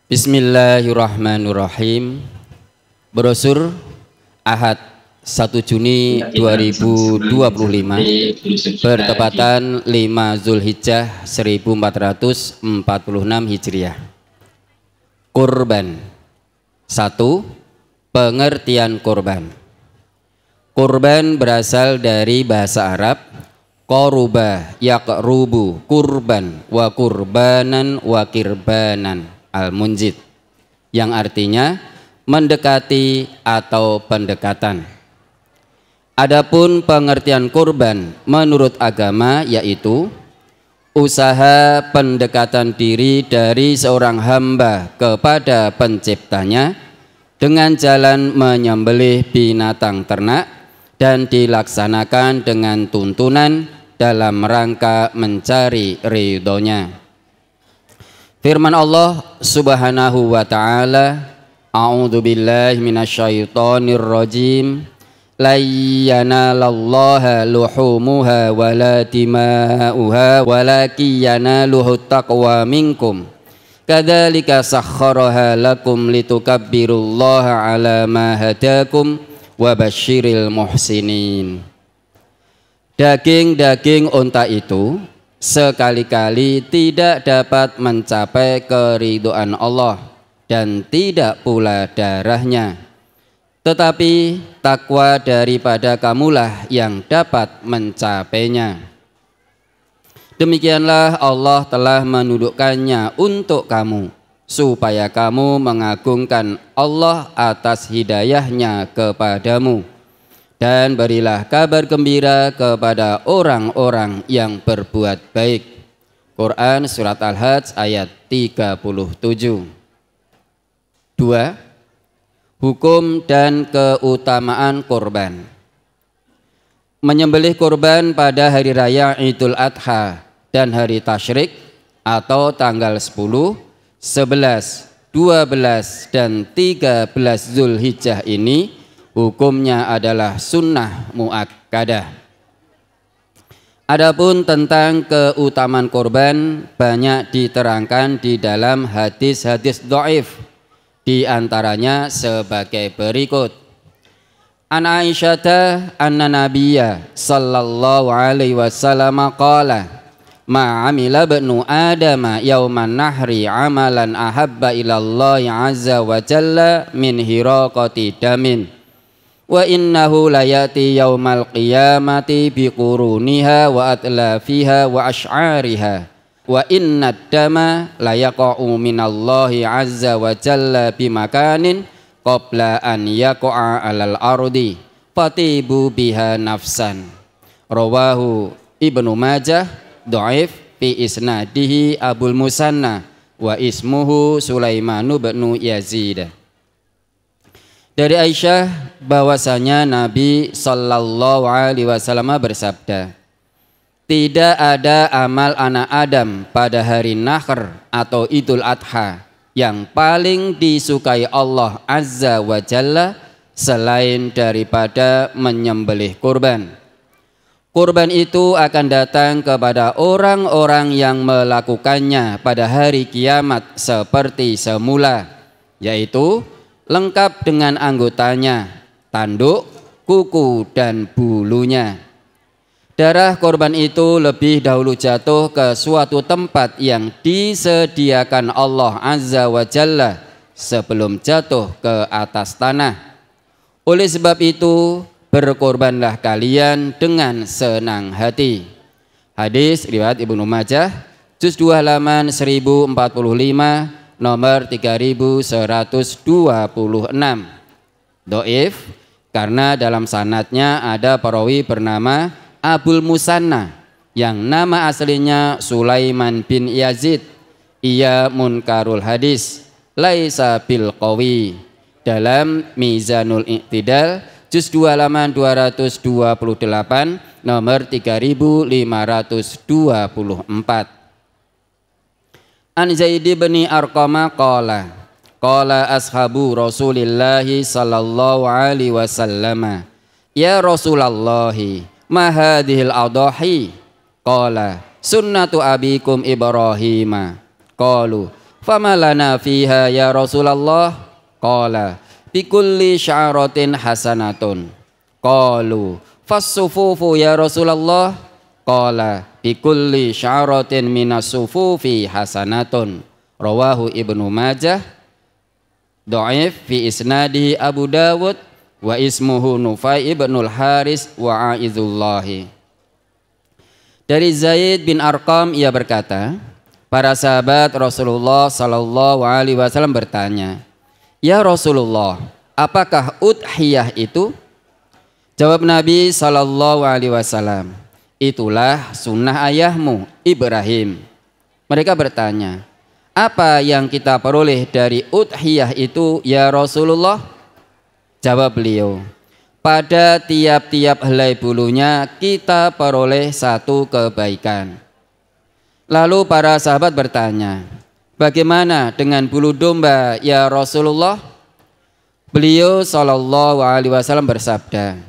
Bismillahirrahmanirrahim. Brosur Ahad 1 Juni 2025 bertepatan 5 Zulhijjah 1446 Hijriah. Kurban. 1. Pengertian kurban. Kurban berasal dari bahasa Arab qaruba yaqrubu kurban wa kurbanan wa kirbanan al-munjid, yang artinya mendekati atau pendekatan. Adapun pengertian kurban menurut agama yaitu usaha pendekatan diri dari seorang hamba kepada penciptanya dengan jalan menyembelih binatang ternak dan dilaksanakan dengan tuntunan dalam rangka mencari ridhonya. Firman Allah Subhanahu wa ta'ala, A'udzu billahi minasyaitonir rajim. La yanalallaha luhumuha wala dima'uha walakin yanaluhu taqwa minkum. Kadzalika sakhkharaha lakum litukabbirullaha ala ma hadakum wa basyiril muhsinin. Daging-daging unta itu sekali-kali tidak dapat mencapai keridhaan Allah dan tidak pula darahnya, tetapi takwa daripada kamulah yang dapat mencapainya. Demikianlah Allah telah menundukkannya untuk kamu supaya kamu mengagungkan Allah atas hidayahnya kepadamu. Dan berilah kabar gembira kepada orang-orang yang berbuat baik. Quran Surat Al-Hajj ayat 37. 2. Hukum dan keutamaan kurban. Menyembelih kurban pada hari raya Idul Adha dan hari tasyrik atau tanggal 10, 11, 12, dan 13 Zulhijjah ini hukumnya adalah sunnah muakkadah. Adapun tentang keutamaan kurban banyak diterangkan di dalam hadis-hadis dhaif, di antaranya sebagai berikut. An Aisyata anna nabiyya sallallahu alaihi wasallam qala ma amila ibnu adama yauman nahri amalan ahabba ilallahi azza wa jalla min hiraqati damin. Wa innahu layati yaumal qiyamati biquruniha wa atlafiha wa ash'ariha wa inna dama layaqa'u minallahi azza wa jalla bimakanin qabla an yaqa'a alal ardi fatibu biha nafsan. Rawahu Ibnu Majah dhaif fi isnadihi Abul Musanna wa ismuhu Sulaiman bin Yazid. Dari Aisyah bahwasanya Nabi Sallallahu Alaihi Wasallam bersabda, tidak ada amal anak Adam pada hari Nahr atau Idul Adha yang paling disukai Allah Azza wa Jalla selain daripada menyembelih kurban. Kurban itu akan datang kepada orang-orang yang melakukannya pada hari kiamat seperti semula, yaitu lengkap dengan anggotanya, tanduk, kuku, dan bulunya. Darah korban itu lebih dahulu jatuh ke suatu tempat yang disediakan Allah Azza wa Jalla sebelum jatuh ke atas tanah. Oleh sebab itu, berkorbanlah kalian dengan senang hati. Hadis riwayat Ibnu Majah, juz 2 halaman 1045, nomor 3126. Dhaif karena dalam sanadnya ada perawi bernama Abul Musanna yang nama aslinya Sulaiman bin Yazid. Ia munkarul hadis, laisa bil qawi. Dalam Mizanul I'tidal juz 2 halaman 228, nomor 3524. An Zaid bin Arqamah qala ashabu Rasulillahi sallallahu alaihi wasallam, ya Rasulullah, ma hadhil adahi? Qala sunnatu abikum Ibrahim. Qalu Fama lana fiha ya Rasulullah? Qala bikulli sya'ratin hasanatun. Qalu fas-sufufu ya Rasulullah? Qala bikulli sya'ratin minas sufufi hasanatun. Rawahu Ibnu Majah. Dhaif fi isnadihi Abu Dawud wa ismuhu Nufai ibnul Haris wa Aizullahi. Dari Zaid bin Arqam ia berkata, para sahabat Rasulullah sallallahu alaihi wasallam bertanya, "Ya Rasulullah, apakah udhiyah itu?" Jawab Nabi sallallahu alaihi wasallam, "Itulah sunnah ayahmu Ibrahim." Mereka bertanya, "Apa yang kita peroleh dari udhiyah itu ya Rasulullah?" Jawab beliau, "Pada tiap-tiap helai bulunya kita peroleh satu kebaikan." Lalu para sahabat bertanya, "Bagaimana dengan bulu domba ya Rasulullah?" Beliau sallallahu alaihi wasallam bersabda,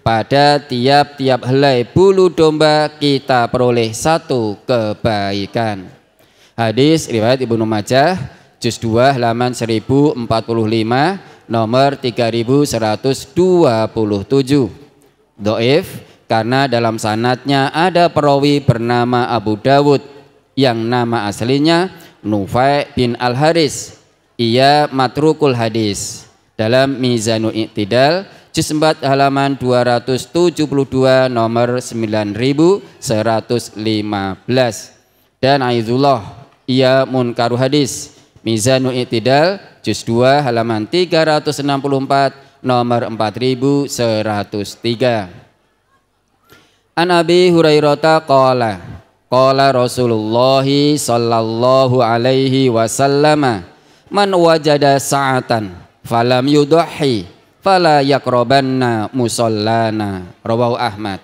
"Pada tiap-tiap helai bulu domba kita peroleh satu kebaikan." Hadis riwayat Ibnu Majah, juz 2 halaman 1045, nomor 3127. Dhaif karena dalam sanadnya ada perawi bernama Abu Dawud yang nama aslinya Nufai bin Al-Haris. Ia matrukul hadis. Dalam Mizanul I'tidal juz 4 halaman 272 nomor 9115. Dan Aizullah ia munkaru hadis. Mizanul I'tidal juz 2 halaman 364 nomor 4103. An Abi Hurairah qala qala Rasulullah sallallahu alaihi wasallam, "Man wajada sa'atan falam yudhi fala yaqrabanna musallana." Rawahu Ahmad.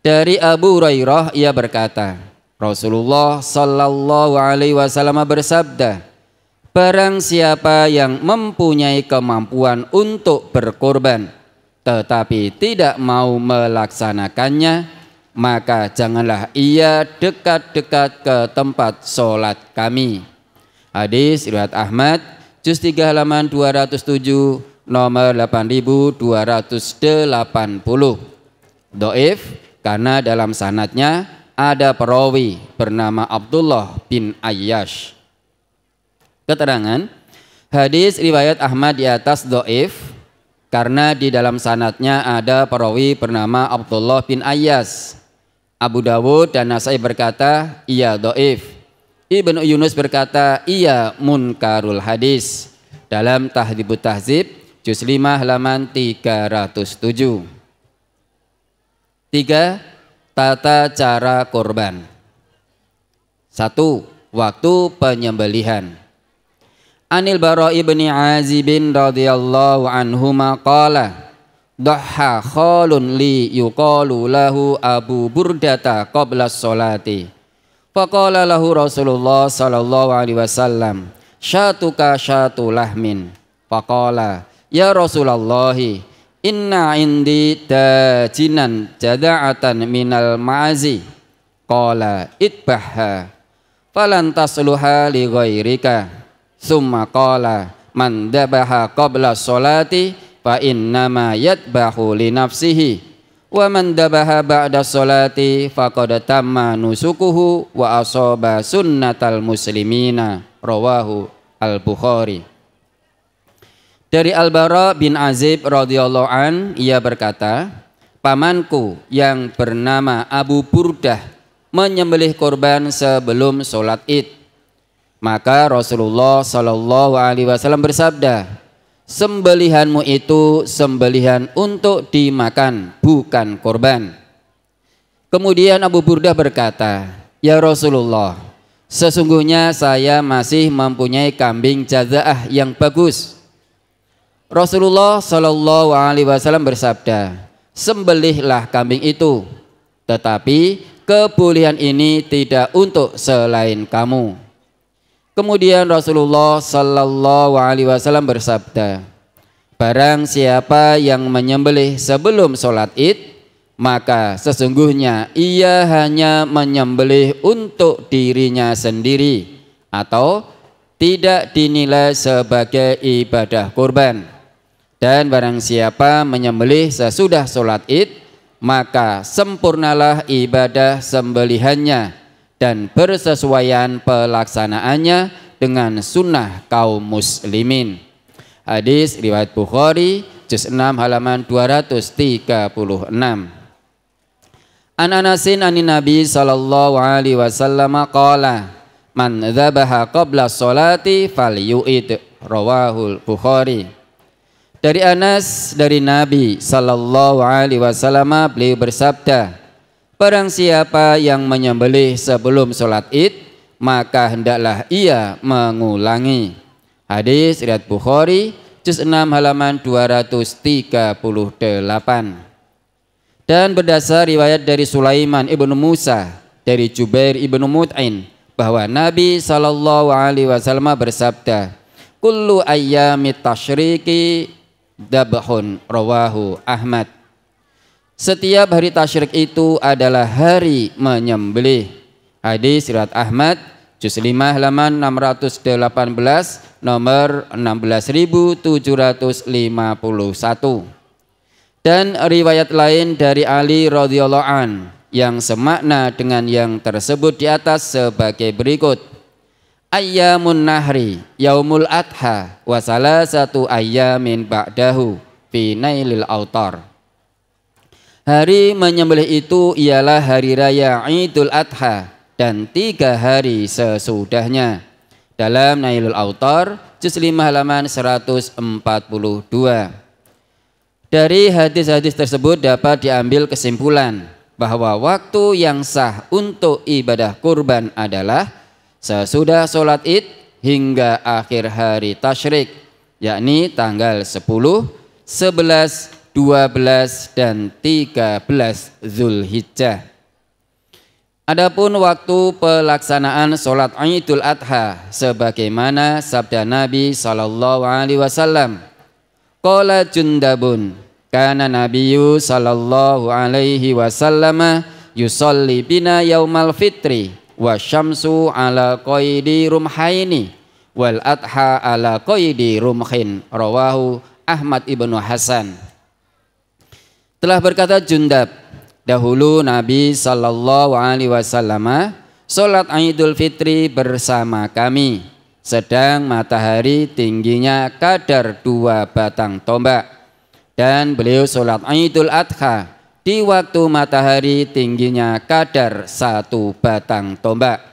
Dari Abu Hurairah ia berkata, Rasulullah sallallahu alaihi wasallam bersabda, "Barang siapa yang mempunyai kemampuan untuk berkorban tetapi tidak mau melaksanakannya, maka janganlah ia dekat-dekat ke tempat sholat kami." Hadis riwayat Ahmad, juz 3 halaman 207 nomor 8280. Dhaif karena dalam sanadnya ada perawi bernama Abdullah bin Ayyash. Keterangan hadis riwayat Ahmad di atas dhaif karena di dalam sanadnya ada perawi bernama Abdullah bin Ayyash. Abu Dawud dan Nasai berkata ia dhaif. Ibnu Yunus berkata ia munkarul hadis. Dalam Tahdzibut Tahdzib juz 5 halaman 307. 3. Tata cara korban. 1. Waktu penyembelihan. Anil Bara ibni Azibin radhiyallahu anhuma qala Dhaha khalun li yuqalu lahu Abu Burdata qabla sholati. Faqala lahu Rasulullah sallallahu alaihi wasallam, "Syatuka syatu lahmin." Faqala, "Ya Rasulullah, inna indi dajinan jada'atan minal ma'azi." Qala, "Itbahha falan tasluha li ghairika." Summa qala, "Man dabaha qabla sholati fa innama yadbahu li nafsihi wa man dabaha ba'da sholati faqad tamma nusukuhu wa asaba sunnatal muslimina." Rawahu Al-Bukhari. Dari Al-Bara bin Azib radhiyallahu an ia berkata, pamanku yang bernama Abu Burdah menyembelih korban sebelum sholat Id. Maka Rasulullah sallallahu alaihi wasallam bersabda, "Sembelihanmu itu sembelihan untuk dimakan, bukan korban." Kemudian Abu Burdah berkata, "Ya Rasulullah, sesungguhnya saya masih mempunyai kambing jazaah yang bagus." Rasulullah sallallahu alaihi wasallam bersabda, "Sembelihlah kambing itu, tetapi kebolehan ini tidak untuk selain kamu." Kemudian Rasulullah sallallahu alaihi wasallam bersabda, "Barang siapa yang menyembelih sebelum sholat Id, maka sesungguhnya ia hanya menyembelih untuk dirinya sendiri atau tidak dinilai sebagai ibadah kurban. Dan barang siapa menyembelih sesudah sholat id, maka sempurnalah ibadah sembelihannya dan bersesuaian pelaksanaannya dengan sunnah kaum muslimin. Hadis riwayat Bukhari juz 6 halaman 236. An Anasin anin Nabi sallallahu alaihi wasallam qala man dzabaha qabla sholati falyu'id, rawahul Bukhari. Dari Anas dari Nabi sallallahu alaihi wasallam beliau bersabda, barang siapa yang menyembelih sebelum sholat id, maka hendaklah ia mengulangi. Hadis riwayat Bukhari juz 6 halaman 238. Dan berdasar riwayat dari Sulaiman ibnu Musa dari Jubair ibnu Mut'in bahwa Nabi sallallahu alaihi wasallam bersabda, kullu ayyamit tasyriqi dabhun, rawahu Ahmad. Setiap hari tasyrik itu adalah hari menyembelih. Hadis riwayat Ahmad juz 5 halaman 618 nomor 16751. Dan riwayat lain dari Ali radhiyallahu an yang semakna dengan yang tersebut di atas sebagai berikut. Ayyamun nahri yaumul adha wa salasatu ayyamin ba'dahu fi nailil autar. Hari menyembelih itu ialah hari raya Idul Adha dan 3 hari sesudahnya. Dalam Nailul Autar juz 5 halaman 142. Dari hadis-hadis tersebut dapat diambil kesimpulan bahwa waktu yang sah untuk ibadah kurban adalah sesudah sholat id hingga akhir hari tasyrik, yakni tanggal 10, 11, 12 dan 13 Zulhijjah. Adapun waktu pelaksanaan sholat Idul Adha sebagaimana sabda Nabi sallallahu alaihi wasallam. Qala Jundabun, kana Nabiyyu sallallahu alaihi wasallam yusalli bina yaumal fitri wa syamsu ala qaidi rumhaini wal adha ala qaidi rumhin, rawahu Ahmad ibnu Hasan. Telah berkata Jundab, dahulu Nabi sallallahu alaihi wasallam salat Idul Fitri bersama kami, sedang matahari tingginya kadar 2 batang tombak, dan beliau salat Idul Adha di waktu matahari tingginya kadar 1 batang tombak.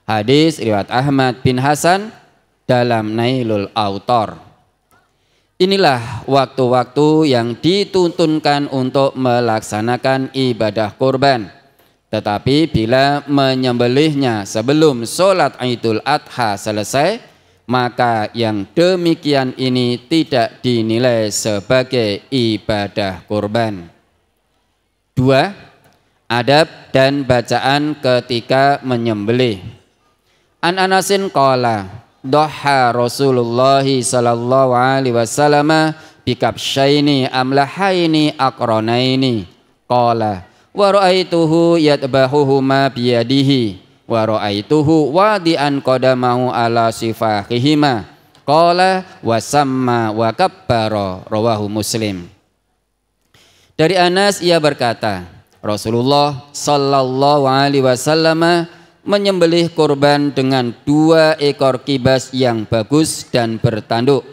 Hadis riwayat Ahmad bin Hasan dalam Nailul Autar. Inilah waktu-waktu yang dituntunkan untuk melaksanakan ibadah kurban. Tetapi bila menyembelihnya sebelum sholat Idul Adha selesai, maka yang demikian ini tidak dinilai sebagai ibadah kurban. 2. Adab dan bacaan ketika menyembelih. An Anasin qala Doha Rasulullah sallallahu alaihi wasallam bikabsyaini amlahaini aqranaini qala wa ra'aituhu yatbahuhuma biyadihi wa ra'aituhu wadi'an qadamahu ala sifahihima qala wa samma wa kabbara, rawahu Muslim. Dari Anas ia berkata, Rasulullah sallallahu alaihi wasallam menyembelih kurban dengan 2 ekor kibas yang bagus dan bertanduk.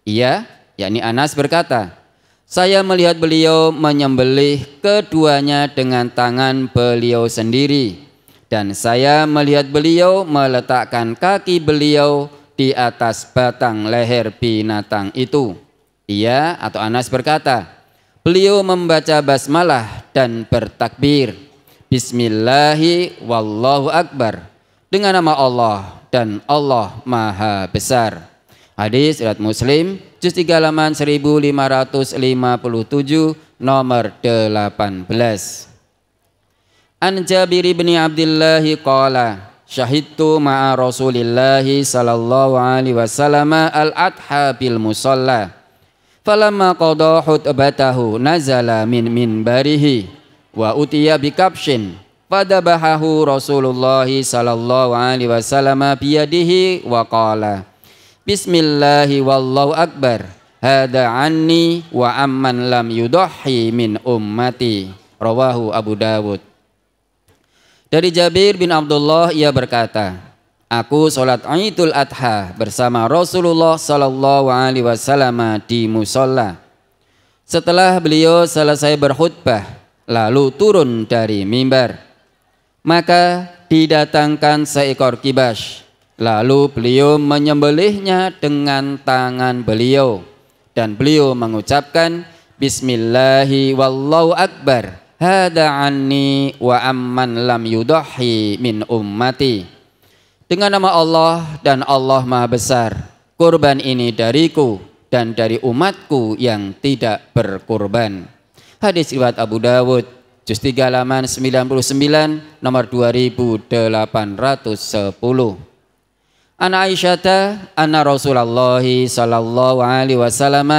Ia, yakni Anas berkata, saya melihat beliau menyembelih keduanya dengan tangan beliau sendiri, dan saya melihat beliau meletakkan kaki beliau di atas batang leher binatang itu. Ia atau Anas berkata, beliau membaca basmalah dan bertakbir, Bismillahi wallahu akbar, dengan nama Allah dan Allah maha besar. Hadis riwayat Muslim juz 3 halaman 1557 nomor 18. An Jabir bin Abdullah qala syahidtu ma'a Rasulillah sallallahu alaihi wasallam al-adha bil musalla falamma qada hutbatahu nazala min minbarihi wa utiya bikabshin Fadabahahu Rasulullah sallallahu alaihi wasallam biyadihi wa qala Bismillahi wallahu akbar hada anni wa amman lam yudahhi min ummati. Rawahu Abu Dawud. Dari Jabir bin Abdullah ia berkata, aku sholat Idul Adha bersama Rasulullah sallallahu alaihi wasallam di musola. Setelah beliau selesai berkhutbah lalu turun dari mimbar, maka didatangkan seekor kibas, lalu beliau menyembelihnya dengan tangan beliau dan beliau mengucapkan Bismillahi wallahu akbar hada anni wa amman lam yudahhi min ummati. Dengan nama Allah dan Allah Maha Besar, kurban ini dariku dan dari umatku yang tidak berkurban. Hadis riwayat Abu Dawud, juz 3 halaman 99 nomor 2810. An Aisyata anna Rasulullah sallallahu alaihi wasallam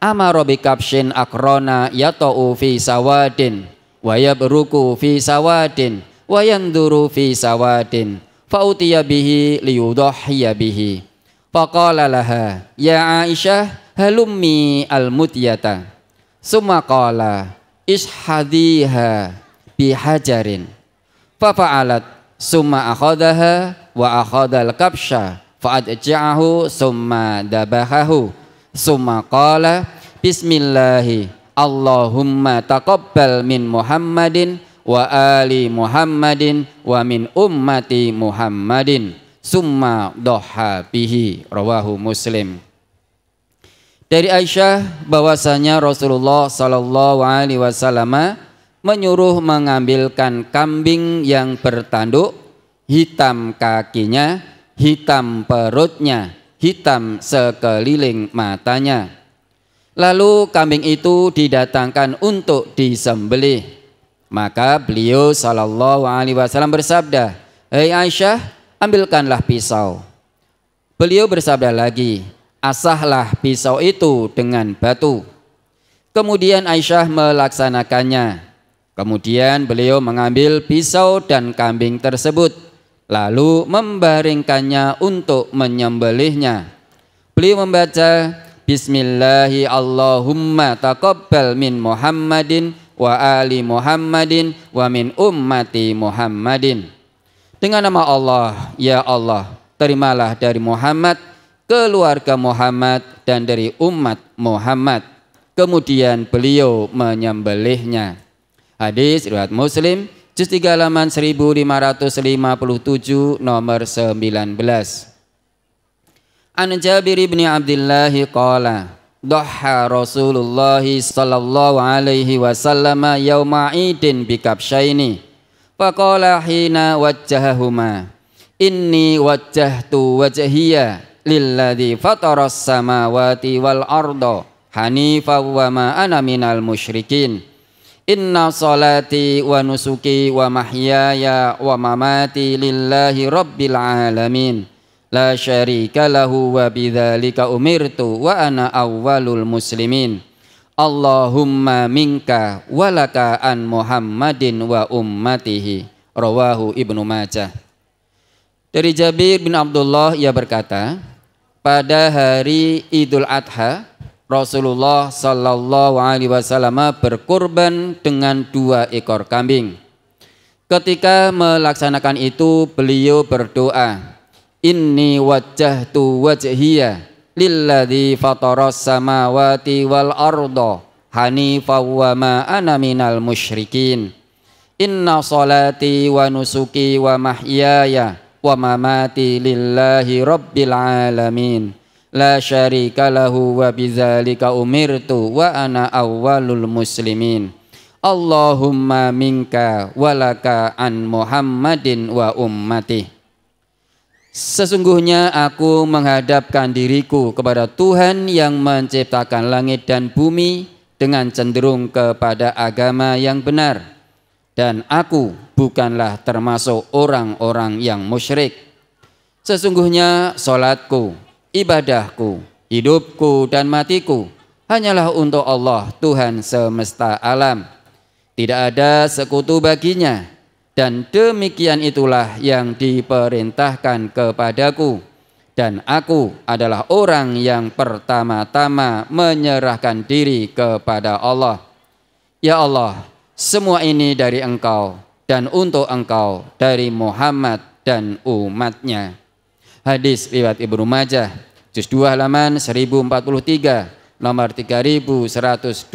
amara bi kabshin akrona yata'u fi sawadin wa yabruku fi sawadin wa yanduru fi sawadin fa utiya bihi liyudahhiya bihi. Faqala laha ya Aisyah halummi al-mutyata. Summa qala ishhadiha bihajarin. Fafa'alat summa akhadaha wa akhadal kabsha fa'adja'ahu summa dabahahu. Summa qala bismillahi Allahumma taqabbal min Muhammadin wa ali Muhammadin wa min ummati Muhammadin. Summa doha bihi. Rawahu Muslim. Dari Aisyah bahwasanya Rasulullah sallallahu alaihi wasallam menyuruh mengambilkan kambing yang bertanduk, hitam kakinya, hitam perutnya, hitam sekeliling matanya. Lalu kambing itu didatangkan untuk disembelih. Maka beliau sallallahu alaihi wasallam bersabda, "Hei Aisyah, ambilkanlah pisau." Beliau bersabda lagi, "Asahlah pisau itu dengan batu." Kemudian Aisyah melaksanakannya. Kemudian beliau mengambil pisau dan kambing tersebut, lalu membaringkannya untuk menyembelihnya. Beliau membaca, Bismillahi Allahumma taqabbal min Muhammadin wa ali Muhammadin wa min ummati Muhammadin. Dengan nama Allah, ya Allah, terimalah dari Muhammad, keluarga Muhammad dan dari umat Muhammad. Kemudian beliau menyembelihnya. Hadis riwayat Muslim, juz 3 halaman 1557 nomor 19. An Jabir bin Abdullah qala dhaha Rasulullah sallallahu alaihi wasallam yauma idin bi kabshaini faqala hina wajjahahuma inni wajjahtu wajhiya lilladzi fataras samawati wal arda hanifa wa ma ana minal musyrikin. Inna salati wa nusuki wa mahyaya wa mamati lillahi rabbil alamin. La syarika lahu wa bidzalika umirtu wa ana awwalul muslimin. Allahumma minka walaka an Muhammadin wa ummatihi. Rawahu Ibnu Majah. Dari Jabir bin Abdullah ia berkata, pada hari Idul Adha Rasulullah sallallahu alaihi wasallam berkurban dengan 2 ekor kambing. Ketika melaksanakan itu beliau berdoa, Inni wajjahtu wajhiya lilladzi fataras samawati wal arda hanifan wa ma ana minal musyrikin. Inna salati wa nusuki wa mahyaya wa mamati lillahi rabbil alamin. La syarika lahu wa bidzalika umirtu wa ana awwalul muslimin. Allahumma minka walaka an Muhammadin wa ummati. Sesungguhnya aku menghadapkan diriku kepada Tuhan yang menciptakan langit dan bumi dengan cenderung kepada agama yang benar, dan aku bukanlah termasuk orang-orang yang musyrik. Sesungguhnya salatku, ibadahku, hidupku dan matiku hanyalah untuk Allah Tuhan semesta alam. Tidak ada sekutu baginya, dan demikian itulah yang diperintahkan kepadaku, dan aku adalah orang yang pertama-tama menyerahkan diri kepada Allah. Ya Allah, semua ini dari Engkau dan untuk Engkau, dari Muhammad dan umatnya. Hadis riwayat Ibnu Majah, juz 2 halaman 1043, nomor 3121.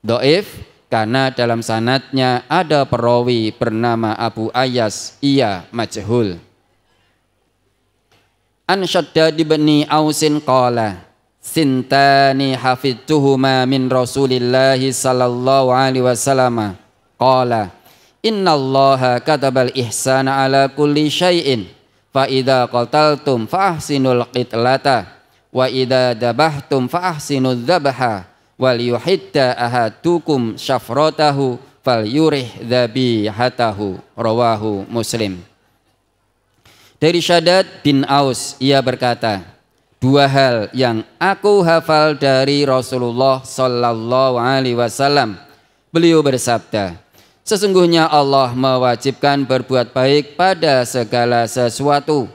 Dhaif karena dalam sanadnya ada perawi bernama Abu Ayyas, ia majhul. An Shaddad bin Ausin qala sintani hafidtuhuma min Rasulillahi sallallahu alaihi wasallam qala innallaha katabal ihsana ala kulli syai'in fa idza qataltum fa ahsinul qitlata wa idza dabahtum fa ahsinudz dzabha wal yuhidda ahadukum syafratahu fal yurih dzabihatahu. Rawahu Muslim. Dari Shaddad bin Aus, ia berkata, dua hal yang aku hafal dari Rasulullah sallallahu alaihi wasallam. Beliau bersabda, sesungguhnya Allah mewajibkan berbuat baik pada segala sesuatu.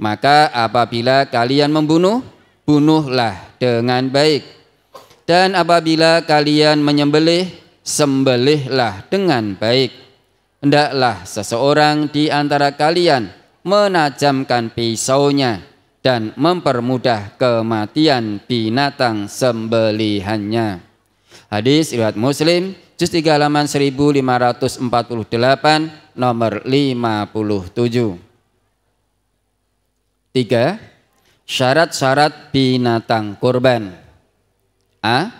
Maka apabila kalian membunuh, bunuhlah dengan baik. Dan apabila kalian menyembelih, sembelihlah dengan baik. Hendaklah seseorang di antara kalian menajamkan pisaunya dan mempermudah kematian binatang sembelihannya. Hadis riwayat Muslim, juz 3 halaman 1548, nomor 57. 3. Syarat-syarat binatang kurban. A.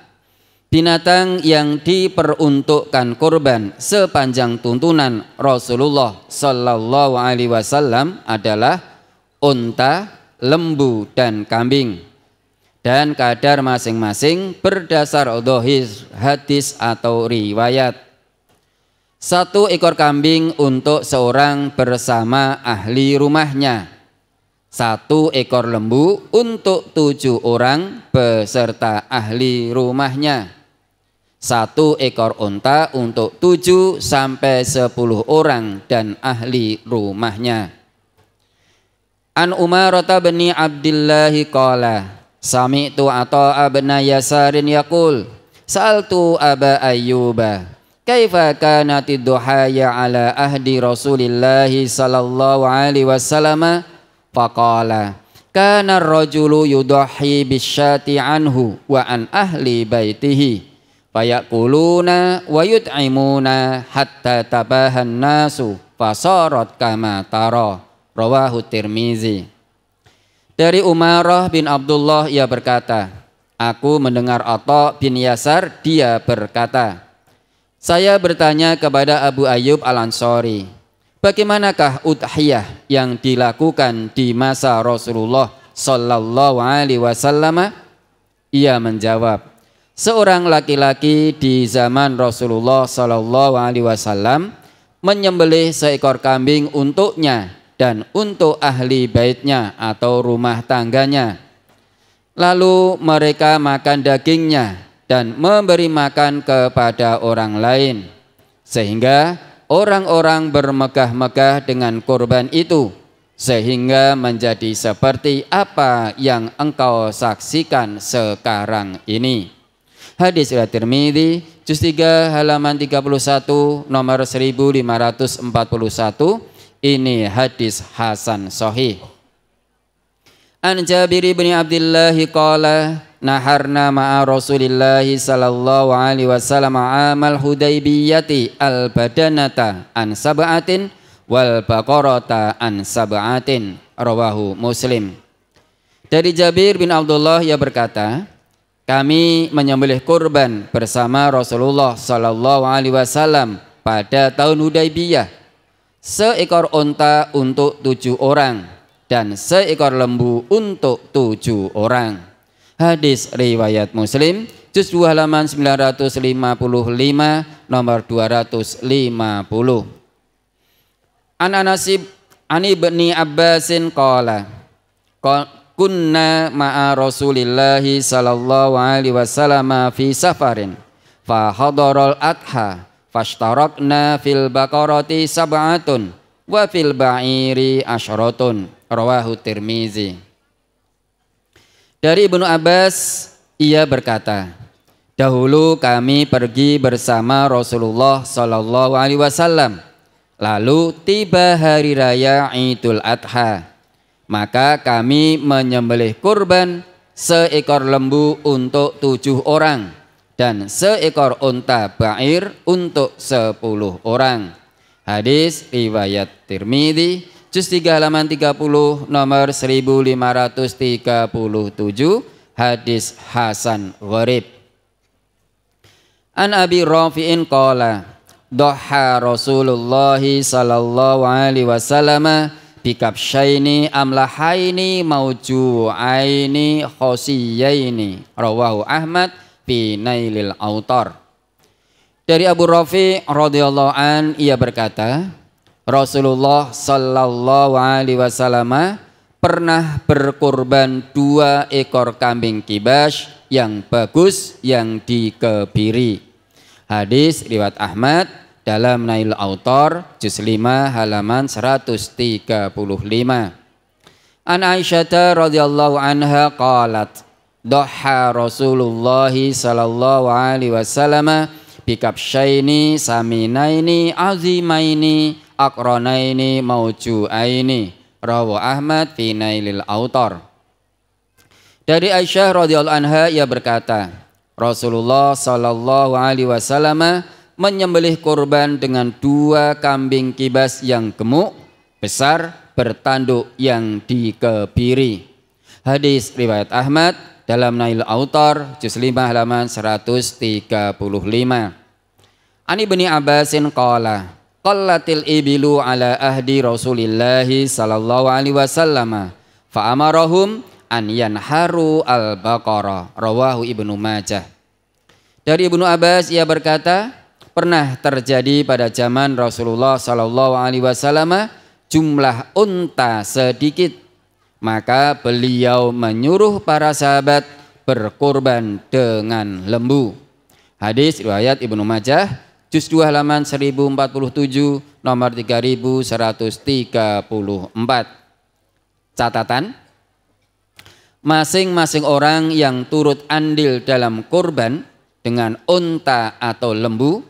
Binatang yang diperuntukkan kurban sepanjang tuntunan Rasulullah sallallahu alaihi wasallam adalah unta, lembu, dan kambing, dan kadar masing-masing berdasar dhahir hadis atau riwayat. 1 ekor kambing untuk seorang bersama ahli rumahnya. 1 ekor lembu untuk 7 orang beserta ahli rumahnya. 1 ekor unta untuk 7 sampai 10 orang dan ahli rumahnya. An Umarah bin Abdullah qala sami'tu Atha bin Yasarin yaqul sa'altu Aba Ayyuba kaifa kanatid duhaya ala ahdi Rasulillah sallallahu alaihi wasallam faqala kana ar-rajulu yudahhi bisyati anhu wa an ahli baitihi fayakuluna wa yut'imuna hatta tabahan nasu fasarat kama tara. Rawahu Tirmizi. Dari Umarah bin Abdullah ia berkata, aku mendengar Atha bin Yasar, dia berkata, saya bertanya kepada Abu Ayyub Al-Ansari, bagaimanakah udhiyah yang dilakukan di masa Rasulullah sallallahu alaihi wasallam? Ia menjawab, seorang laki-laki di zaman Rasulullah sallallahu alaihi wasallam menyembelih seekor kambing untuknya dan untuk ahli baitnya atau rumah tangganya. Lalu mereka makan dagingnya dan memberi makan kepada orang lain, sehingga orang-orang bermegah-megah dengan kurban itu, sehingga menjadi seperti apa yang engkau saksikan sekarang ini. Hadis riwayat Tirmizi, juz 3 halaman 31, nomor 1541. Ini hadis hasan sahih. An Jabir bin Abdullah qala naharna ma'a Rasulillah sallallahu alaihi wasallam amal Hudaybiyati al badanata an sab'atin wal baqarata an sab'atin. Rawahu Muslim. Dari Jabir bin Abdullah ia berkata, kami menyembelih kurban bersama Rasulullah sallallahu alaihi wasallam pada tahun Hudaybiyah. Seekor unta untuk 7 orang dan seekor lembu untuk 7 orang. Hadis riwayat Muslim, juz 2 halaman 955, nomor 250. An Anasib an Ibni Abbasin qala kunna ma'a Rasulillahi sallallahu alaihi wasallam fi safarin fa hadaral adha fashtarakna fil baqarati sab'atun wa fil ba'iri asyaratun. Rawahu Tirmizi. Dari Ibnu Abbas, ia berkata, dahulu kami pergi bersama Rasulullah Sallallahu Alaihi Wasallam. Lalu tiba hari raya Idul Adha, maka kami menyembelih kurban seekor lembu untuk 7 orang dan seekor unta ba'ir untuk 10 orang. Hadis riwayat Tirmidzi, juz 3 halaman 30, nomor 1537, hadis hasan gharib. An Abi Rafi'in qala dhaha Rasulullah sallallahu alaihi wasallam bikabsyaini amlahaini mauju'aini khosiyaini. Rawahu Ahmad fi Nailil Autar. Dari Abu Rafi radhiyallahu an, ia berkata, Rasulullah sallallahu alaihi wasallam pernah berkurban 2 ekor kambing kibas yang bagus yang dikebiri. Hadis riwayat Ahmad dalam Nail Autar juz 5 halaman 135. An Aisyah radhiyallahu anha qalat dhaha Rasulullah sallallahu alaihi wasallam bikabsyaini saminaini azimaini aqranaini maujuaini. Rawahu Ahmad fi Nailil Autar. Dari Aisyah radhiyallahu anha, ia berkata, Rasulullah sallallahu alaihi wasallam menyembelih kurban dengan 2 kambing kibas yang gemuk, besar, bertanduk yang dikebiri. Hadis riwayat Ahmad dalam Nail Autar juz 5 halaman 135. Ani Ibnu Abbasin qala qallatil ibilu ala ahdi Rasulillahi sallallahu alaihi wasallam fa amarahum an yanharu al-baqarah. Rawahu Ibnu Majah. Dari Ibnu Abbas, ia berkata, pernah terjadi pada zaman Rasulullah sallallahu alaihi wasallam jumlah unta sedikit, maka beliau menyuruh para sahabat berkurban dengan lembu. Hadis riwayat Ibnu Majah juz 2 halaman 1047, nomor 3134. Catatan, masing-masing orang yang turut andil dalam kurban dengan unta atau lembu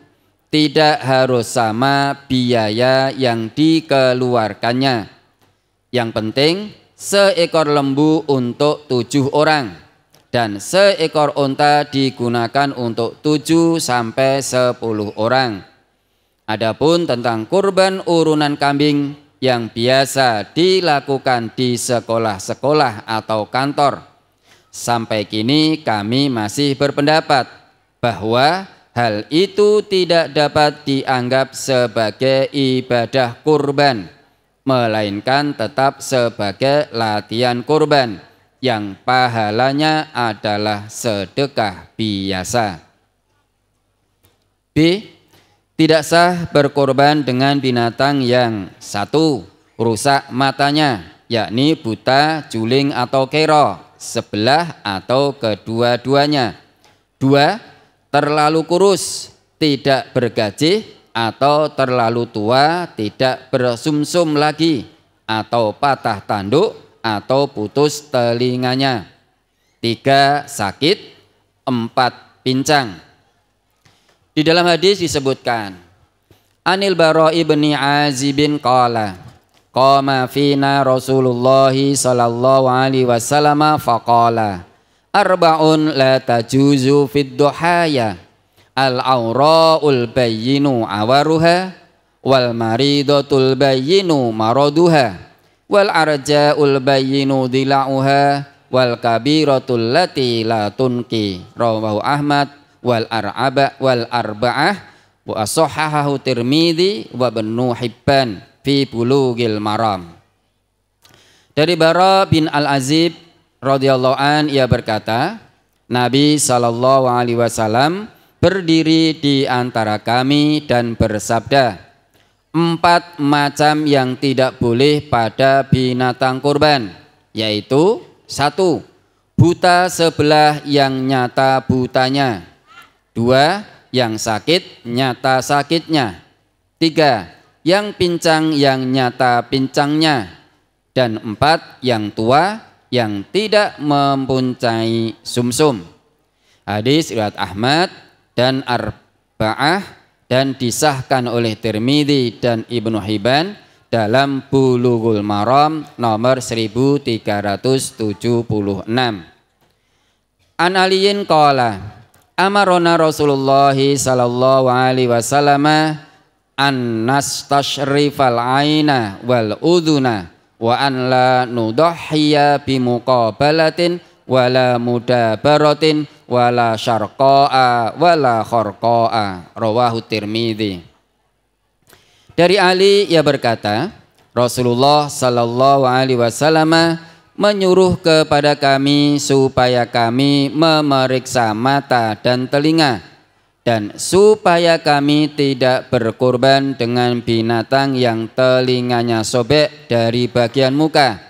tidak harus sama biaya yang dikeluarkannya. Yang penting seekor lembu untuk 7 orang dan seekor unta digunakan untuk 7 sampai 10 orang. Adapun tentang kurban urunan kambing yang biasa dilakukan di sekolah-sekolah atau kantor, sampai kini kami masih berpendapat bahwa hal itu tidak dapat dianggap sebagai ibadah kurban, melainkan tetap sebagai latihan kurban yang pahalanya adalah sedekah biasa. B. Tidak sah berkorban dengan binatang yang 1. Rusak matanya, yakni buta, juling atau kero, sebelah atau kedua-duanya. 2. Terlalu kurus, tidak bergajih, atau terlalu tua, tidak bersumsum lagi, atau patah tanduk, atau putus telinganya. 3. Sakit. 4. Pincang. Di dalam hadis disebutkan, Anil Bara ibni Azibin qala qama fina Rasulullah sallallahu alaihi wasallam faqala arba'un la tajuzu fid duhaya al-aura'ul bayyinu awaruha wal maridatul bayyinu maraduha wal arja'ul bayyinu dila'uha wal kabiratul lati la tunki. Rawahu Ahmad wal arba'ah wa as-sahahahu Tirmidzi wa Ibnu Hibban fi Bulughil Maram. Dari Bara bin Al-Azib radhiyallahu an, ia berkata, Nabi sallallahu alaihi wasallam berdiri di antara kami dan bersabda, 4 macam yang tidak boleh pada binatang kurban, yaitu 1. Buta sebelah yang nyata butanya. 2. yang sakit nyata sakitnya. 3. Yang pincang yang nyata pincangnya. Dan 4. Yang tua yang tidak mempunyai sumsum. Hadis riwayat Ahmad dan Arba'ah dan disahkan oleh Tirmidzi dan Ibnu Hibban dalam Bulughul Maram nomor 1376. An Aliyin qala amarona Rasulullah sallallahu alaihi wasallam an nastashrifal aina wal udhuna wa an la nudahhiya bi muqabalatin wala mudabaratin wala syarqa'a wala kharqa'a. Rawahu Tirmidzi. Dari Ali ia berkata, Rasulullah sallallahu alaihi wasallam menyuruh kepada kami supaya kami memeriksa mata dan telinga dan supaya kami tidak berkorban dengan binatang yang telinganya sobek dari bagian muka,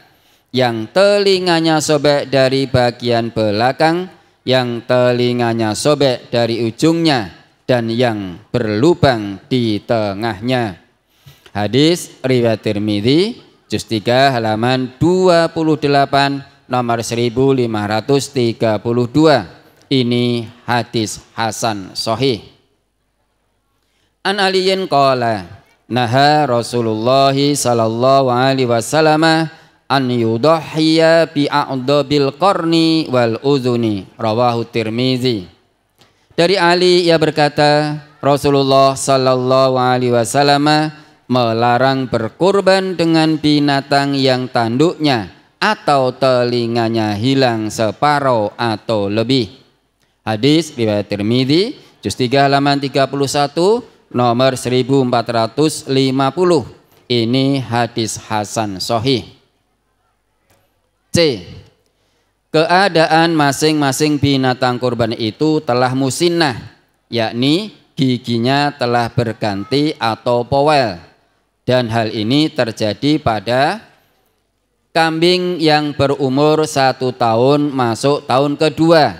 yang telinganya sobek dari bagian belakang, yang telinganya sobek dari ujungnya, dan yang berlubang di tengahnya. Hadis riwayat Tirmidzi juz 3 halaman 28 nomor 1532. Ini hadis hasan sahih. An Aliyin qala naha Rasulullah sallallahu alaihi wasallam an yudahhiya bi a'dabil qarni wal udhuni. Rawahu Tirmidzi. Dari Ali ia berkata, Rasulullah sallallahu alaihi wasallam melarang berkurban dengan binatang yang tanduknya atau telinganya hilang separuh atau lebih. Hadis riwayat Tirmidzi juz 3 halaman 31 nomor 1450. Ini hadis hasan sahih. C. Keadaan masing-masing binatang kurban itu telah musinnah, yakni giginya telah berganti atau powel. Dan hal ini terjadi pada kambing yang berumur 1 tahun masuk tahun kedua,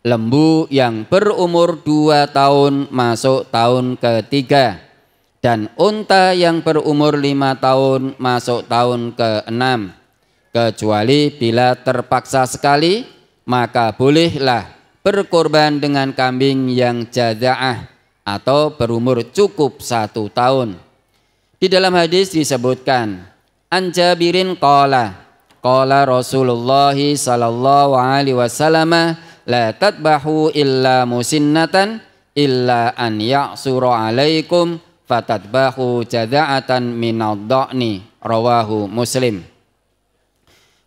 lembu yang berumur 2 tahun masuk tahun ketiga, dan unta yang berumur 5 tahun masuk tahun ke-6. Kecuali bila terpaksa sekali, maka bolehlah berkorban dengan kambing yang jaza'ah atau berumur cukup 1 tahun. Di dalam hadis disebutkan, An Jabirin qala Rasulullah sallallahu alaihi wasallam la tadbahu illa musinnatan illa an ya'sura alaikum fatadbahu jaza'atan minad dha'ni. Rawahu Muslim.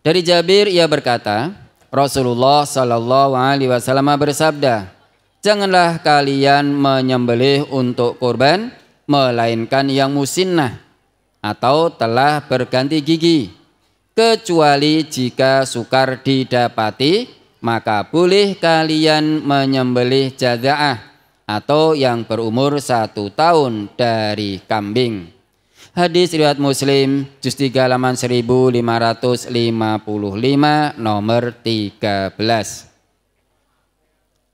Dari Jabir ia berkata, Rasulullah sallallahu alaihi wasallam bersabda, janganlah kalian menyembelih untuk kurban melainkan yang musinnah atau telah berganti gigi, kecuali jika sukar didapati, maka boleh kalian menyembelih jaza'ah atau yang berumur 1 tahun dari kambing. Hadis riwayat Muslim juz 3 halaman 1555 nomor 13.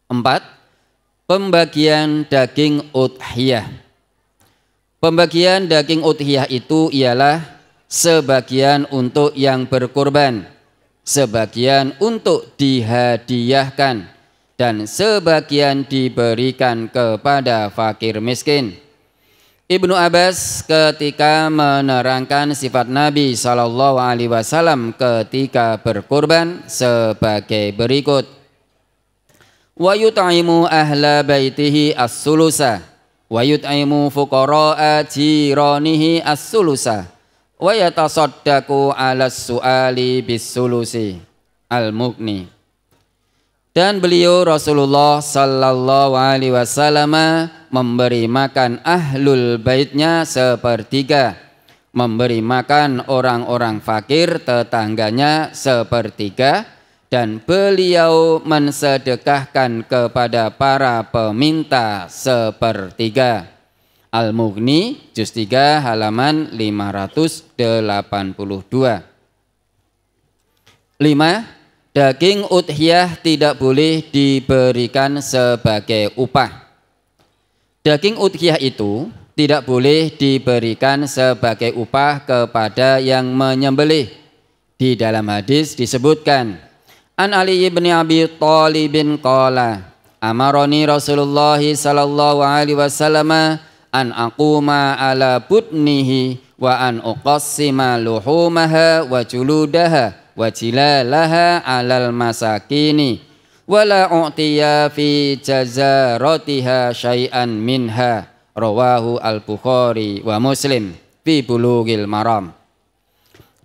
4. Pembagian daging udhiyah. Pembagian daging udhiyah itu ialah sebagian untuk yang berkurban, sebagian untuk dihadiahkan, dan sebagian diberikan kepada fakir miskin. Ibnu Abbas ketika menerangkan sifat Nabi SAW ketika berkurban sebagai berikut. Wa yut'imu ahla baitihi as-sulusa wa yut'imu fuqara'a jiranihi as-sulusa wa yatasaddaqu 'ala su'ali bis-sulusi. Al-Mughni. Dan beliau Rasulullah sallallahu alaihi wasallam memberi makan ahlul baitnya sepertiga, memberi makan orang-orang fakir tetangganya sepertiga, dan beliau mensedekahkan kepada para peminta sepertiga. Al-Mughni juz 3 halaman 582. 5. Daging udhiyah tidak boleh diberikan sebagai upah. Daging udhiyah itu tidak boleh diberikan sebagai upah kepada yang menyembelih. Di dalam hadis disebutkan, An Ali bin Abi Thalib qala amaroni Rasulullah sallallahu alaihi wasallam an aquma ala budnihi wa an uqassima luhumaha wa juludaha wa jilalaha alal masakini wala u'tiya fi jazaratiha syai'an minha. Rawahu al-Bukhari wa Muslim fi Bulughil Maram.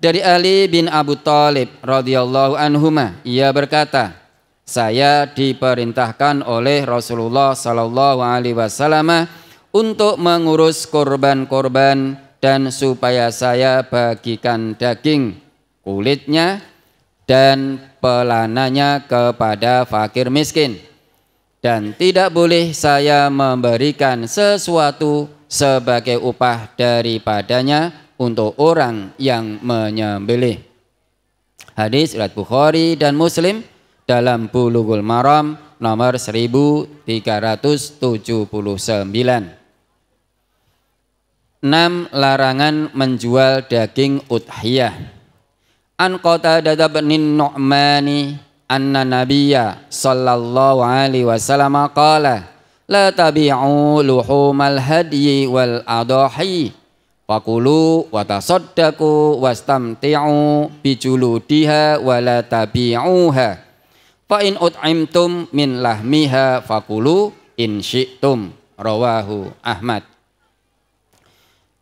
Dari Ali bin Abu Thalib radhiyallahu anhuma, ia berkata, saya diperintahkan oleh Rasulullah sallallahu alaihi wasallam untuk mengurus korban-korban dan supaya saya bagikan daging, kulitnya dan pelananya kepada fakir miskin. Dan tidak boleh saya memberikan sesuatu sebagai upah daripadanya untuk orang yang menyembelih. Hadis riwayat Bukhari dan Muslim dalam Bulughul Maram nomor 1379. 6. Larangan menjual daging udhiyah. An Qatadah bin Nu'mani anna nabiyya sallallahu alaihi wasallam qala la tabi'u luhumal hadyi wal adahi faqulu wa tasaddaqu wastamti'u bijuludiha wa la tabi'uha fa in ut'imtum min lahmiha faqulu in syi'tum. Rawahu Ahmad.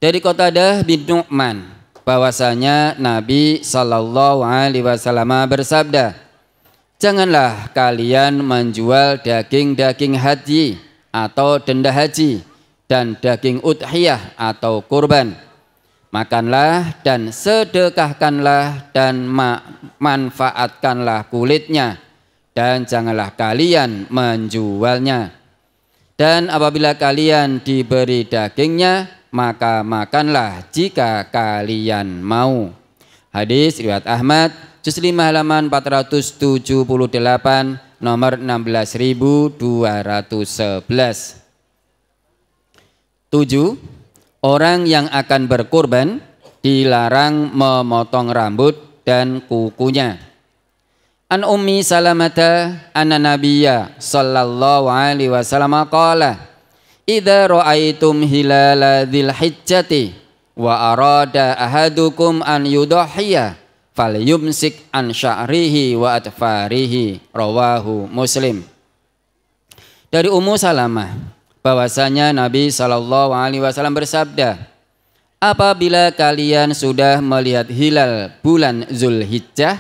Dari Qatadah bin Nu'man bahwasanya Nabi sallallahu alaihi wasallam bersabda, janganlah kalian menjual daging-daging haji atau denda haji dan daging udhiyah atau kurban. Makanlah dan sedekahkanlah dan manfaatkanlah kulitnya dan janganlah kalian menjualnya. Dan apabila kalian diberi dagingnya, maka makanlah jika kalian mau. Hadis riwayat Ahmad juz 5 halaman 478 nomor 16211. 7. Orang yang akan berkurban dilarang memotong rambut dan kukunya. An Ummi Salamata anna Nabiyya sallallahu alaihi wasallam qala idza ra'aitum hilala dzil hijjati wa arada ahadukum an yudhhiya falyumsik an sya'rihi wa atfarihi. Rawahu Muslim. Dari Ummu Salamah bahwasanya Nabi sallallahu alaihi wasallam bersabda, apabila kalian sudah melihat hilal bulan Zulhijjah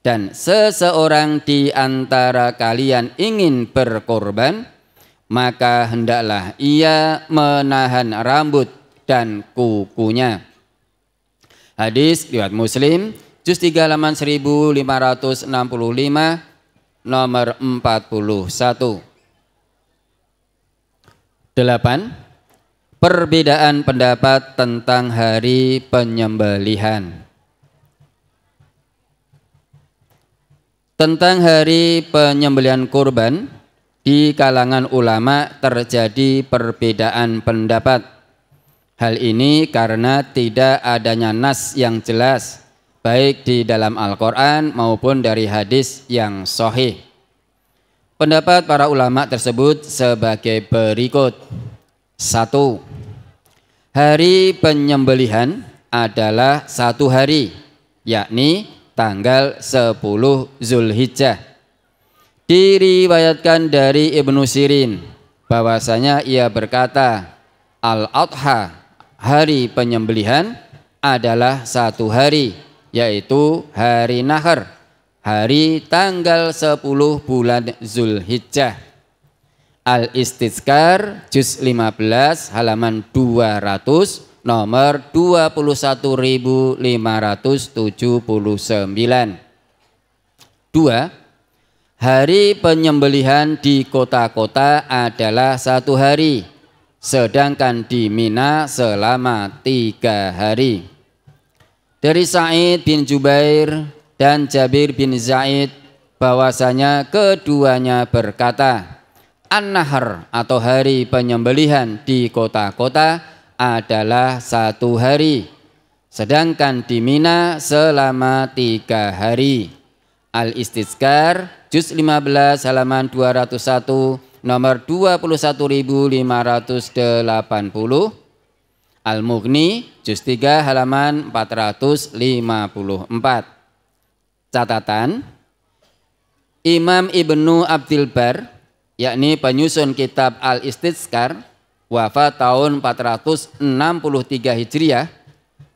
dan seseorang di antara kalian ingin berkorban, maka hendaklah ia menahan rambut dan kukunya. Hadis riwayat Muslim juz 3 halaman 1565 nomor 41. 8. Perbedaan pendapat tentang hari penyembelihan. Tentang hari penyembelihan kurban, di kalangan ulama terjadi perbedaan pendapat. Hal ini karena tidak adanya nas yang jelas, baik di dalam Al-Quran maupun dari hadis yang sahih. Pendapat para ulama tersebut sebagai berikut. 1. Hari penyembelihan adalah satu hari, yakni tanggal 10 Zulhijjah. Diriwayatkan dari Ibnu Sirin bahwasanya ia berkata, Al-Adha, hari penyembelihan adalah satu hari, yaitu hari Nahar, hari tanggal 10 bulan Zulhijjah. Al-Istizkar juz 15 halaman 200 nomor 21.579. 2. Hari penyembelihan di kota-kota adalah satu hari, sedangkan di Mina selama 3 hari. Dari Sa'id bin Jubair dan Jabir bin Zaid bahwasanya keduanya berkata, An-Nahr atau hari penyembelihan di kota-kota adalah 1 hari, sedangkan di Mina selama 3 hari. Al-Istizkar juz 15 halaman 201 nomor 21580. Al-Mughni juz 3 halaman 454. Catatan, Imam Ibnu Abdil Bar, yakni penyusun kitab Al-Istizkar, wafat tahun 463 Hijriah,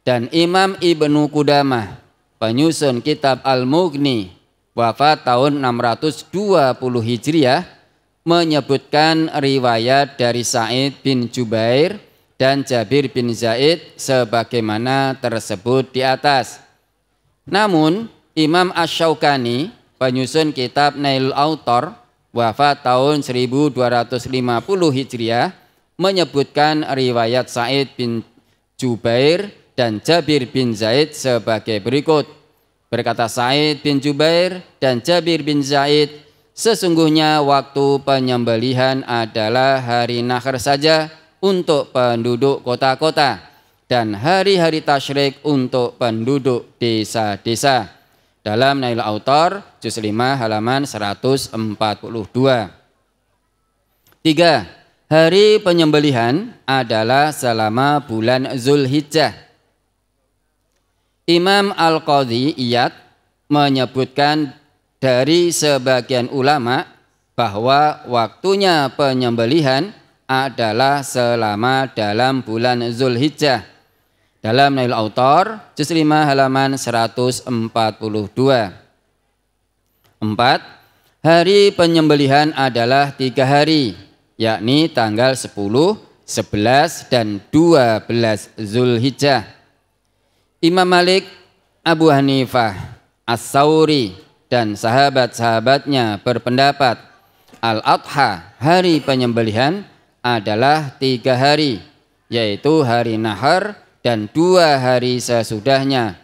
dan Imam Ibnu Qudamah, penyusun kitab Al-Mughni, wafat tahun 620 Hijriah, menyebutkan riwayat dari Sa'id bin Jubair dan Jabir bin Zaid sebagaimana tersebut di atas. Namun Imam Asy-Syaukani, penyusun kitab Nailul Autar, wafat tahun 1250 Hijriah, menyebutkan riwayat Sa'id bin Jubair dan Jabir bin Zaid sebagai berikut. Berkata Sa'id bin Jubair dan Jabir bin Zaid, sesungguhnya waktu penyembelihan adalah hari Nahr saja untuk penduduk kota-kota dan hari-hari tasyrik untuk penduduk desa-desa. Dalam Nailul Autar juz 5 halaman 142. 3. Hari penyembelihan adalah selama bulan Zulhijjah. Imam Al-Qadhi Iyad menyebutkan dari sebagian ulama bahwa waktunya penyembelihan adalah selama dalam bulan Zulhijjah. Dalam Nailul Autar juz 5 halaman 142. 4. Hari penyembelihan adalah 3 hari, yakni tanggal 10, 11 dan 12 Zulhijjah. Imam Malik, Abu Hanifah, As-Sauri dan sahabat-sahabatnya berpendapat Al-Adha, hari penyembelihan, adalah 3 hari, yaitu hari Nahr dan 2 hari sesudahnya.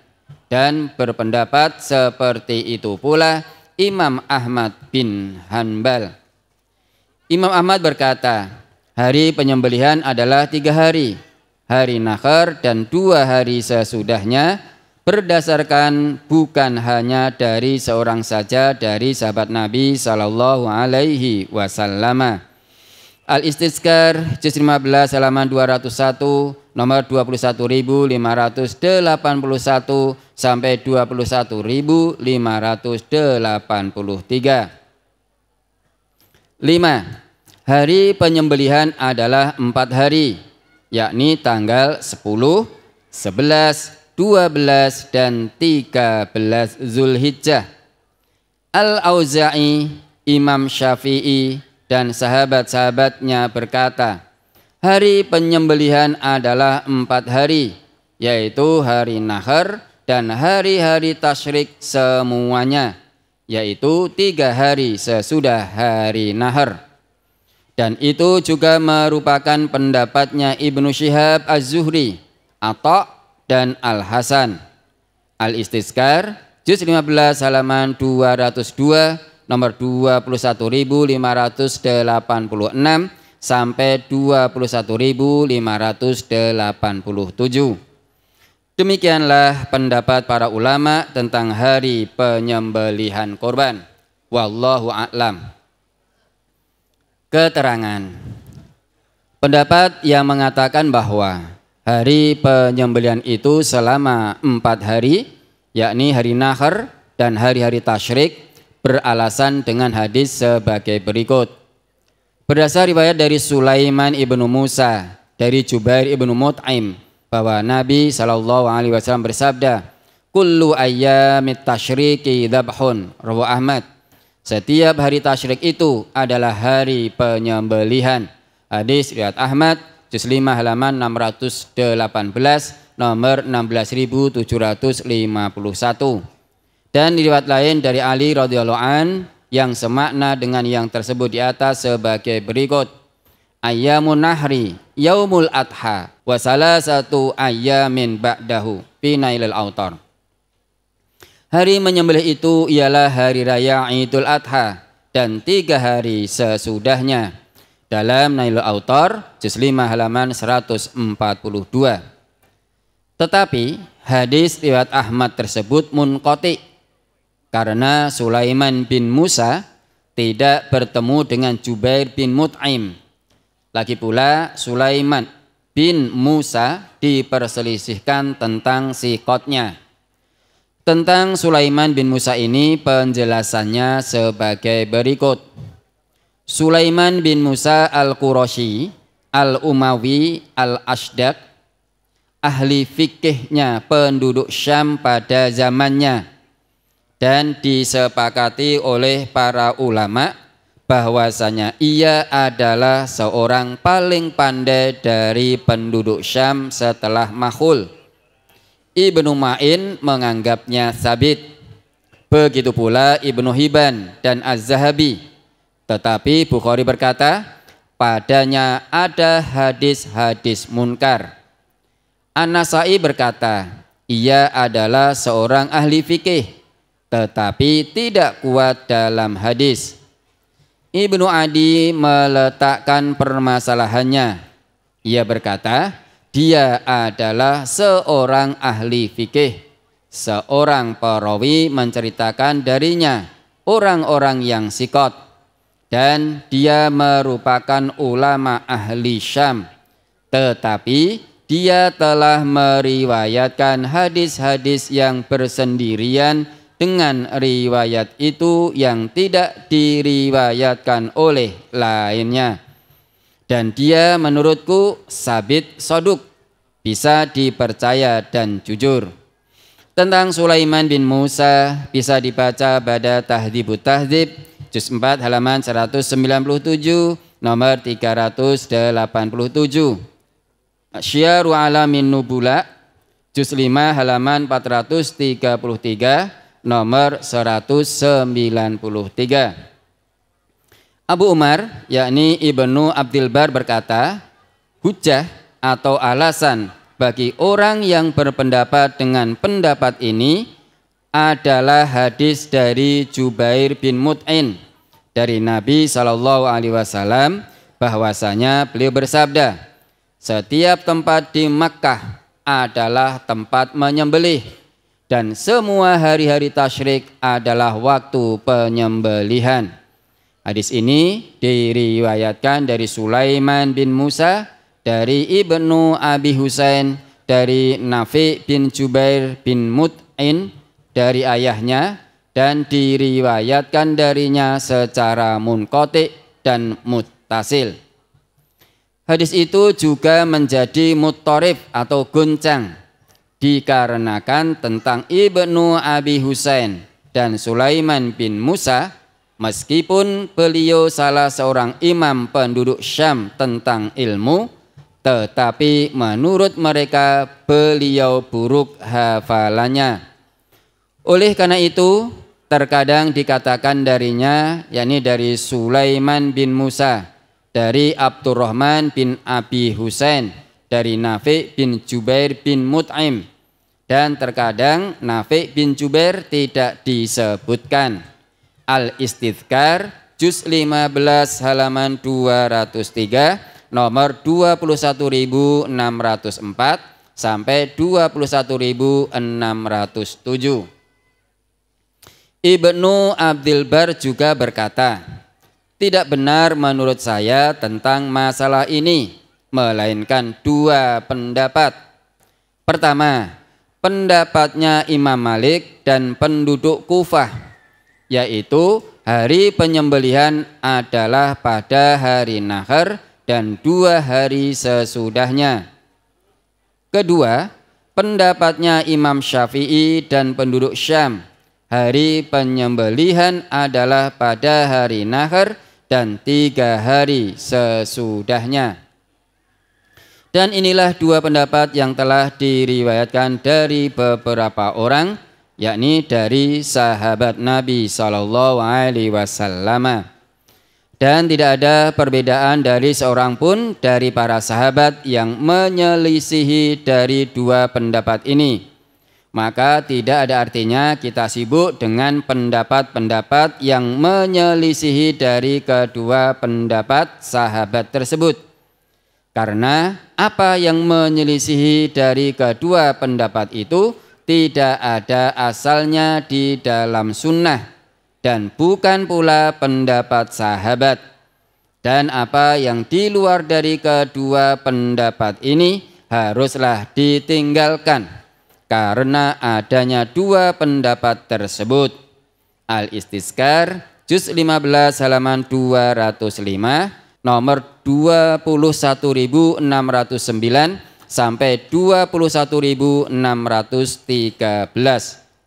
Dan berpendapat seperti itu pula Imam Ahmad bin Hanbal. Imam Ahmad berkata, hari penyembelihan adalah 3 hari, hari Nahr dan 2 hari sesudahnya, berdasarkan bukan hanya dari seorang saja dari sahabat Nabi Sallallahu Alaihi Wasallam. Al-Istizkar juz 15 halaman 201 nomor 21.581 sampai 21.583. 5. Hari penyembelihan adalah 4 hari, yakni tanggal 10, 11, 12 dan 13 Zulhijjah. Al-Auza'i, Imam Syafi'i dan sahabat-sahabatnya berkata, hari penyembelihan adalah 4 hari, yaitu hari Nahr dan hari-hari tasyrik semuanya, yaitu 3 hari sesudah hari Nahr. Dan itu juga merupakan pendapatnya Ibnu Syihab Az-Zuhri, Atha dan Al-Hasan. Al-Istizkar juz 15 halaman 202 nomor 21.586 sampai 21.587. Demikianlah pendapat para ulama tentang hari penyembelihan korban. Wallahu a'lam. Keterangan. Pendapat yang mengatakan bahwa hari penyembelihan itu selama 4 hari, yakni hari Nahr dan hari-hari tasyrik, beralasan dengan hadis sebagai berikut. Berdasar riwayat dari Sulaiman ibnu Musa dari Jubair ibnu Mut'im bahwa Nabi SAW bersabda, kullu ayyamit tasyriki dzabhun, rawahu Ahmad. Setiap hari tasyrik itu adalah hari penyembelihan. Hadis riwayat Ahmad juz 5 halaman 618 nomor 16751. Dan riwayat lain dari Ali radhiyallahu an yang semakna dengan yang tersebut di atas sebagai berikut. Ayyamun nahri yaumul adha wa salasatu ayyamin ba'dahu fi Nailul Autar. Hari menyembelih itu ialah hari raya Idul Adha dan 3 hari sesudahnya. dalam Nailul Autar juz 5 halaman 142. Tetapi hadis riwayat Ahmad tersebut munqati karena Sulaiman bin Musa tidak bertemu dengan Jubair bin Mut'im. Lagi pula Sulaiman bin Musa diperselisihkan tentang siqotnya. Tentang Sulaiman bin Musa ini penjelasannya sebagai berikut. Sulaiman bin Musa al-Qurashi al-Umawi al-Ashdaq, ahli fikihnya penduduk Syam pada zamannya, dan disepakati oleh para ulama bahwasanya ia adalah seorang paling pandai dari penduduk Syam setelah Makhul. Ibnu Ma'in menganggapnya sabit, begitu pula Ibnu Hibban dan Az-Zahabi. Tetapi Bukhari berkata, padanya ada hadis-hadis munkar. An-Nasai berkata, ia adalah seorang ahli fikih, tetapi tidak kuat dalam hadis. Ibnu Adi meletakkan permasalahannya. Ia berkata, dia adalah seorang ahli fikih. Seorang perawi menceritakan darinya orang-orang yang siqot. Dan dia merupakan ulama ahli Syam, tetapi dia telah meriwayatkan hadis-hadis yang bersendirian dengan riwayat itu yang tidak diriwayatkan oleh lainnya. Dan dia menurutku sabit soduk, bisa dipercaya dan jujur. Tentang Sulaiman bin Musa bisa dibaca pada Tahdzibut Tahdzib juz 4 halaman 197 nomor 387. Syiaru Alamin Nubula juz 5 halaman 433 nomor 193. Abu Umar yakni Ibnu Abdul Bar berkata, hujjah atau alasan bagi orang yang berpendapat dengan pendapat ini adalah hadis dari Jubair bin Mut'im dari Nabi SAW bahwasanya beliau bersabda, setiap tempat di Makkah adalah tempat menyembelih dan semua hari-hari tasyrik adalah waktu penyembelihan. Hadis ini diriwayatkan dari Sulaiman bin Musa, dari Ibnu Abi Husain, dari Nafi bin Jubair bin Mut'im dari ayahnya, dan diriwayatkan darinya secara munqati dan muttasil. Hadis itu juga menjadi muttarif atau guncang dikarenakan tentang Ibnu Abi Husain dan Sulaiman bin Musa, meskipun beliau salah seorang imam penduduk Syam tentang ilmu, tetapi menurut mereka beliau buruk hafalannya. Oleh karena itu terkadang dikatakan darinya, yakni dari Sulaiman bin Musa, dari Abdurrahman bin Abi Husain, dari Nafi bin Jubair bin Mut'im, dan terkadang Nafi bin Jubair tidak disebutkan. Al-Istidhkar juz 15 halaman 203 nomor 21.604 sampai 21.607. Ibnu Abdul Bar juga berkata, tidak benar menurut saya tentang masalah ini, melainkan dua pendapat. Pertama, pendapatnya Imam Malik dan penduduk Kufah, yaitu hari penyembelihan adalah pada hari Nahar dan 2 hari sesudahnya. Kedua, pendapatnya Imam Syafi'i dan penduduk Syam, hari penyembelihan adalah pada hari Nahar dan 3 hari sesudahnya. Dan inilah dua pendapat yang telah diriwayatkan dari beberapa orang, yakni dari sahabat Nabi SAW. Dan tidak ada perbedaan dari seorang pun dari para sahabat yang menyelisihi dari dua pendapat ini. maka tidak ada artinya kita sibuk dengan pendapat-pendapat yang menyelisihi dari kedua pendapat sahabat tersebut. Karena apa yang menyelisihi dari kedua pendapat itu tidak ada asalnya di dalam sunnah dan bukan pula pendapat sahabat. Dan apa yang di luar dari kedua pendapat ini haruslah ditinggalkan karena adanya dua pendapat tersebut. Al-Istizkar juz 15 halaman 205 nomor 21.609 sampai 21.613.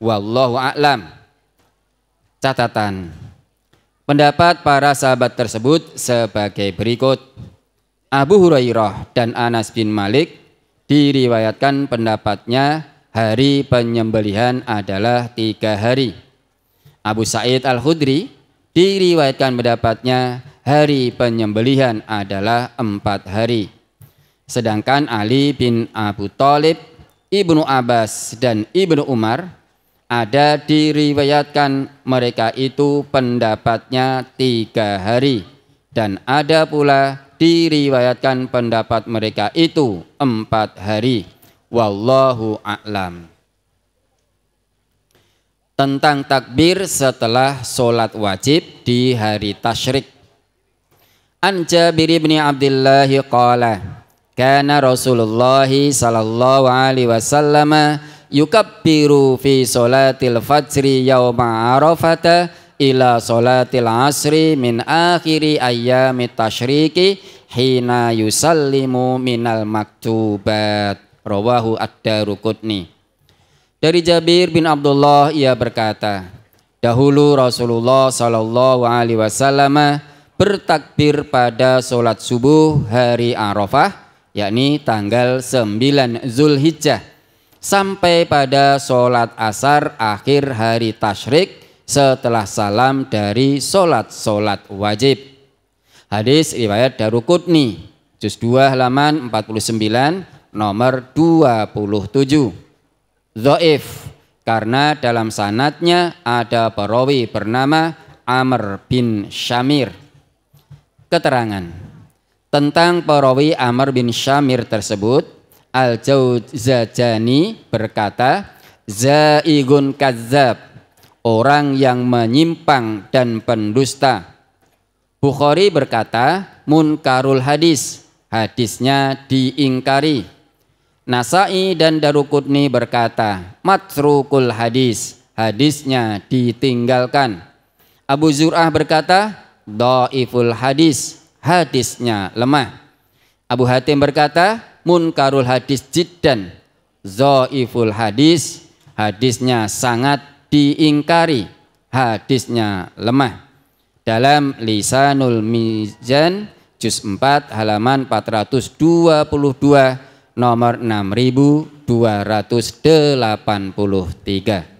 Wallahu a'lam. Catatan. Pendapat para sahabat tersebut sebagai berikut. Abu Hurairah dan Anas bin Malik diriwayatkan pendapatnya hari penyembelihan adalah 3 hari. Abu Sa'id Al-Khudri diriwayatkan pendapatnya hari penyembelihan adalah 4 hari. Sedangkan Ali bin Abu Thalib, Ibnu Abbas dan Ibnu Umar ada diriwayatkan mereka itu pendapatnya 3 hari. Dan ada pula diriwayatkan pendapat mereka itu 4 hari. Wallahu a'lam. Tentang takbir setelah sholat wajib di hari tasyrik. An Jabir bin Abdullah qala kana Rasulullah sallallahu alaihi wasallam yukabbiru fi sholatil fajri yauma arafata ila sholatil asri min akhiri ayyamit tasyriki hina yusallimu minal maktubat. Rawahu Ad-Daruqutni. Dari Jabir bin Abdullah ia berkata, dahulu Rasulullah sallallahu alaihi wasallam bertakbir pada sholat subuh hari Arafah, yakni tanggal 9 Zulhijjah, sampai pada sholat asar akhir hari tasyrik setelah salam dari sholat wajib. Hadis riwayat Daruqutni, juz 2 halaman 49 nomor 27. Dhaif karena dalam sanadnya ada perawi bernama Amr bin Syamir. Keterangan tentang perawi Amr bin Syamir tersebut, Al-Jawzajani berkata, zaigun kazzab, orang yang menyimpang dan pendusta. Bukhari berkata, munkarul hadis, hadisnya diingkari. Nasai dan Daruqutni berkata, matrukul hadis, hadisnya ditinggalkan. Abu Zur'ah berkata, dhaiful hadis, hadisnya lemah. Abu Hatim berkata, munkarul hadis jiddan, dhaiful hadis, hadisnya sangat diingkari, hadisnya lemah. Dalam Lisanul Mizan juz 4 halaman 422 nomor 6283.